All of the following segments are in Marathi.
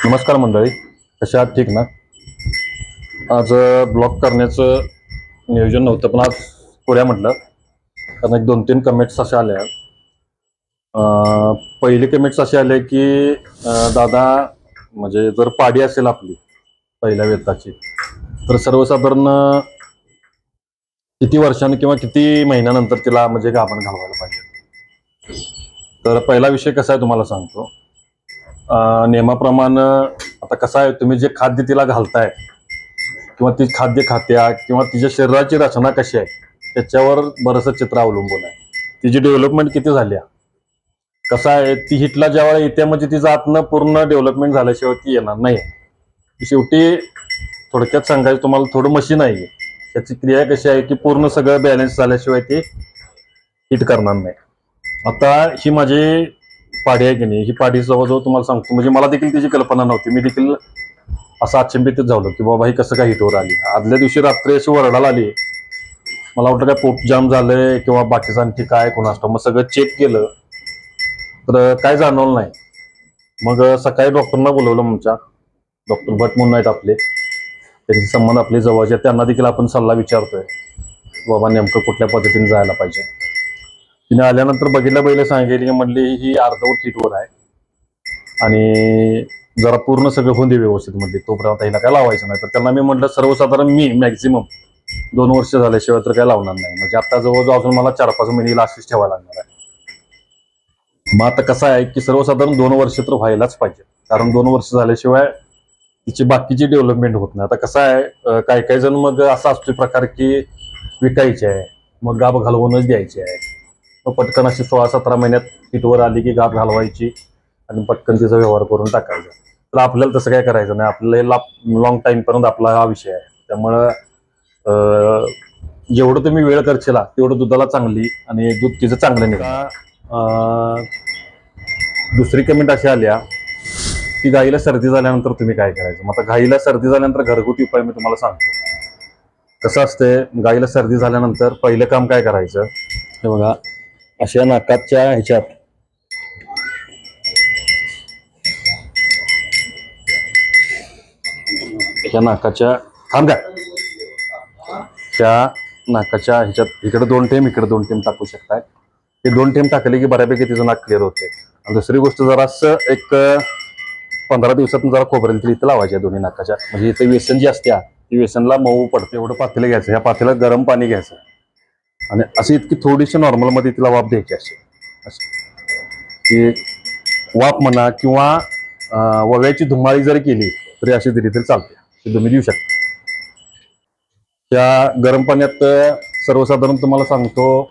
नमस्कार मंडळी, कशा आहात? ठीक ना? आज ब्लॉग करण्याचं नियोजन नव्हतं, पण आज करूया म्हटलं, कारण एक 2-3 कमेंट्स अशा आल्या. पहिली कमेंट्स असे आले की दादा, म्हणजे जर पाडी असेल आपली पहिल्या वेताची, तर सर्वसाधारण किती वर्षांनी किंवा किती महिन्यानंतर तिला म्हणजे गाभण घालवायला पाहिजे. तर पहिला विषय कसा आहे तुम्हाला सांगतो. नियमाप्रमाणे आता कसं आहे, तुम्ही जे खाद्य तिला घालताय किंवा ती खाद्य खात्या किंवा तिच्या शरीराची रचना कशी आहे त्याच्यावर बरंचसं चित्र अवलंबून आहे. तिची डेव्हलपमेंट किती झाली, कसं आहे, ती हिटला ज्यावेळेला येते म्हणजे तिचं आतनं पूर्ण डेव्हलपमेंट झाल्याशिवाय ती येणार नाही. शेवटी थोडक्यात सांगायचं तुम्हाला, थोडं मशीन आहे, त्याची क्रिया कशी आहे की पूर्ण सगळं बॅलन्स झाल्याशिवाय ती हिट करणार नाही. आता ही माझी पाडी आहे की नाही, ही पाडी जवळजवळ तुम्हाला सांगतो, म्हणजे मला देखील तिची कल्पना नव्हती. मी देखील असं अचंबितच झालो की बाबा ही कसं काय हिटवर आली. आदल्या दिवशी रात्री अशी वरडायला आली, मला वाटलं काय पोट जाम झालंय किंवा बाकीचं आणखी काय कोणास ठाऊक. मग सगळं चेक केलं तर काय जाणवलं नाही. मग सकाळी डॉक्टरना बोलवलं, आमच्या डॉक्टर भट म्हणून आहेत आपले, त्यांचे संबंध आपले जवळचे, त्यांना देखील आपण सल्ला विचारतोय बाबा नेमकं कुठल्या पद्धतीने जायला पाहिजे. तिने आल्यानंतर बघितल्या पहिले सांगितले, म्हणली ही अर्धवट हिटवर आहे आणि जरा पूर्ण सगळं होऊन दे व्यवस्थित. म्हणजे तोपर्यंत हिला काय लावायचं नाही. तर त्यांना मी म्हटलं, सर्वसाधारण मी मॅक्झिमम 2 वर्ष झाल्याशिवाय तर काय लावणार नाही. म्हणजे आता जवळजवळ अजून मला 4-5 महिने अशीच ठेवायला लागणार आहे. मग आता कसं आहे की सर्वसाधारण 2 वर्ष तर व्हायलाच पाहिजे, कारण 2 वर्ष झाल्याशिवाय तिची बाकीची डेव्हलपमेंट होत नाही. आता कसं आहे, काही काही जण मग असा असतो प्रकार की विकायचे आहे, मग गाभ घालवूनच द्यायची आहे. मग पटकन अशी 16-17 महिन्यात हिटवर आली की गाभ घालवायची आणि पटकन तिचा व्यवहार करून टाकायचा. तर आपल्याला तसं काय करायचं नाही. आपल्याला लॉंग टाइम पर्यंत आपला हा विषय आहे. त्यामुळं जेवढं तुम्ही वेळ करशील तेवढं दुधाला चांगली आणि दूध तिचं चांगलं निघा. दुसरी कमेंट अशी आल्या की गाईला सर्दी झाल्यानंतर तुम्ही काय करायचं. मग आता गाईला सर्दी झाल्यानंतर घरगुती उपाय मी तुम्हाला सांगतो. कसं असतंय, गाईला सर्दी झाल्यानंतर पहिलं काम काय करायचं, हे बघा, अशा नाकाच्या ह्याच्यात ह्या नाकाच्या त्या नाकाच्या ह्याच्यात इकडे 2 थेंब इकडे 2 थेंब टाकू शकताय. हे 2 थेंब टाकले की बऱ्यापैकी तिचं नाक क्लिअर होते. आणि दुसरी गोष्ट, जरासं एक 15 दिवसातून जरा खोबरेल तेल इथं लावायच्या दोन्ही नाकाच्या, म्हणजे इथं व्यसन जी असते ती व्यसनला मऊ पडते. एवढं पातेलं घ्यायचं, ह्या पातेल्यात गरम पाणी घ्यायचं आणि अशी इतकी थोडीशी नॉर्मलमध्ये तिला वाफ द्यायची. अशी की वाफ म्हणा किंवा वव्याची धुमाळी जरी केली तरी अशी दिली तरी चालते, ती तुम्ही देऊ शकता. त्या गरम पाण्यात सर्वसाधारण तुम्हाला सांगतो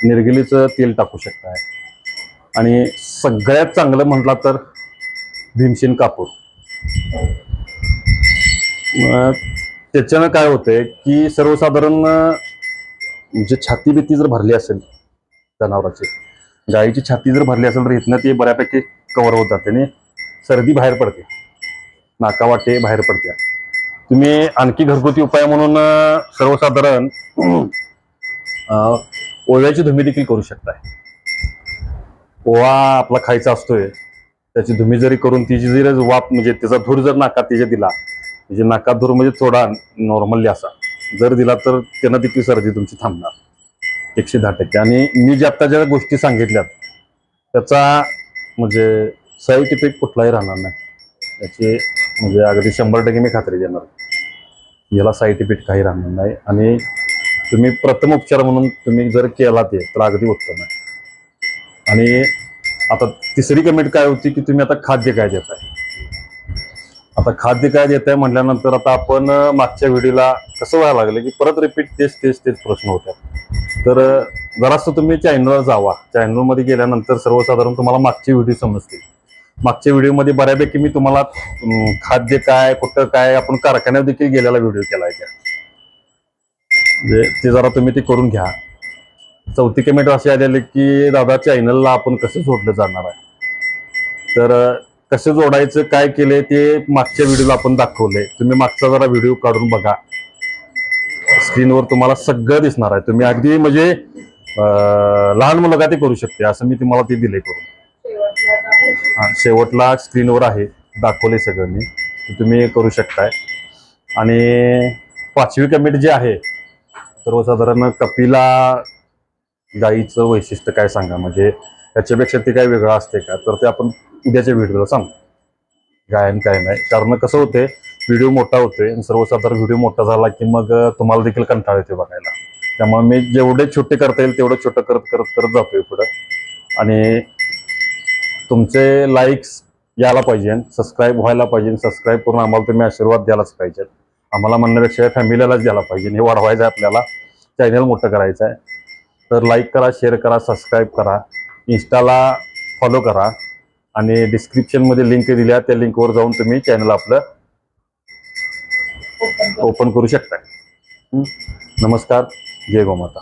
निर्गिलीचं तेल टाकू शकताय. आणि सगळ्यात चांगलं म्हटलं तर भीमसेन कापूर. त्याच्यानं काय होतंय की सर्वसाधारण म्हणजे छाती भीती जर भरली असेल जनावराची, गायीची छाती जर भरली असेल तर इथनं ती बऱ्यापैकी कव्हर होत जाते आणि सर्दी बाहेर पडते, नाकावाटे बाहेर पडते. तुम्ही आणखी घरगुती उपाय म्हणून सर्वसाधारण ओव्याची धुमी देखील करू शकताय. ओवा आपला खायचा असतोय, त्याची धुमी जरी करून तिची जरी वाफ, म्हणजे त्याचा धूर जर नाकात तिच्या दिला, म्हणजे नाकात धूर म्हणजे थोडा नॉर्मली असा जर दिला तर त्यानं देखील सर्दी तुमची थांबणार 110%. आणि मी जे आता ज्या गोष्टी सांगितल्यात त्याचा म्हणजे साईड इफेक्ट कुठलाही राहणार नाही. त्याची म्हणजे अगदी 100% मी खात्री देणार, याला साईड इफेक्ट काही राहणार नाही. आणि तुम्ही प्रथम उपचार म्हणून तुम्ही जर केला ते तर अगदी उत्तम आहे. आणि आता तिसरी कमेंट काय होती की तुम्ही आता खाद्य काय देताय. आता खाद्य काय देताय म्हटल्यानंतर आता आपण मागच्या व्हिडिओला कसं व्हायला लागलं की परत रिपीट तेच प्रश्न होतात. तर जरासं तुम्ही चॅनलवर जावा, चॅनलमध्ये गेल्यानंतर सर्वसाधारण तुम्हाला मागचे व्हिडिओ समजतील. मागच्या व्हिडिओमध्ये बऱ्यापैकी मी तुम्हाला खाद्य काय, कुठं काय, आपण कारखान्यात देखील गेलेला व्हिडिओ केला आहे. म्हणजे ते जरा तुम्ही ते करून घ्या. चौथी कमेंट अशी आलेली की दादा चॅनलला आपण कसं जोडलं जाणार आहे. तर कसं जोडायचं, काय केलंय ते मागच्या व्हिडिओला आपण दाखवलंय. तुम्ही मागचा जरा व्हिडिओ काढून बघा, स्क्रीनवर तुम्हाला सगळं दिसणार आहे. तुम्ही अगदी म्हणजे लहान मुलगा ते करू शकते असं मी तुम्हाला ते दिले करून. शेवटला स्क्रीनवर आहे, दाखवले सगळं मी, ते तुम्ही करू शकताय. आणि 5वी कमेंट जी आहे, सर्वसाधारण कपिला गाईचं वैशिष्ट्य काय सांगा, म्हणजे त्याच्यापेक्षा ते काय वेगळं असते का, तर ते आपण उद्याच्या व्हिडिओला सांगू गायन काय नाही. कारण कसं होते, व्हिडिओ मोठा होतोय आणि सर्वसाधारण व्हिडिओ मोठा झाला की मग तुम्हाला देखील कंटाळा येते बघायला. त्यामुळे मी जेवढे छोटे करता येईल तेवढं छोटं करत करत करत जातोय पुढं. आणि तुमचे लाईक्स यायला पाहिजे, सबस्क्राईब व्हायला पाहिजे. सबस्क्राईब करून आम्हाला तुम्ही आशीर्वाद द्यायलाच पाहिजे. आम्हाला म्हणण्यापेक्षा फॅमिलीलाच द्यायला पाहिजे. हे वाढवायचं आहे आपल्याला, चॅनल मोठं करायचं आहे. तर लाईक करा, शेअर करा, सबस्क्राईब करा, इंस्टाला फॉलो करा आणि डिस्क्रिप्शनमध्ये लिंक दिल्या त्या लिंकवर जाऊन तुम्ही चॅनल आपलं ओपन करू शकता. नमस्कार. जय गोमाता.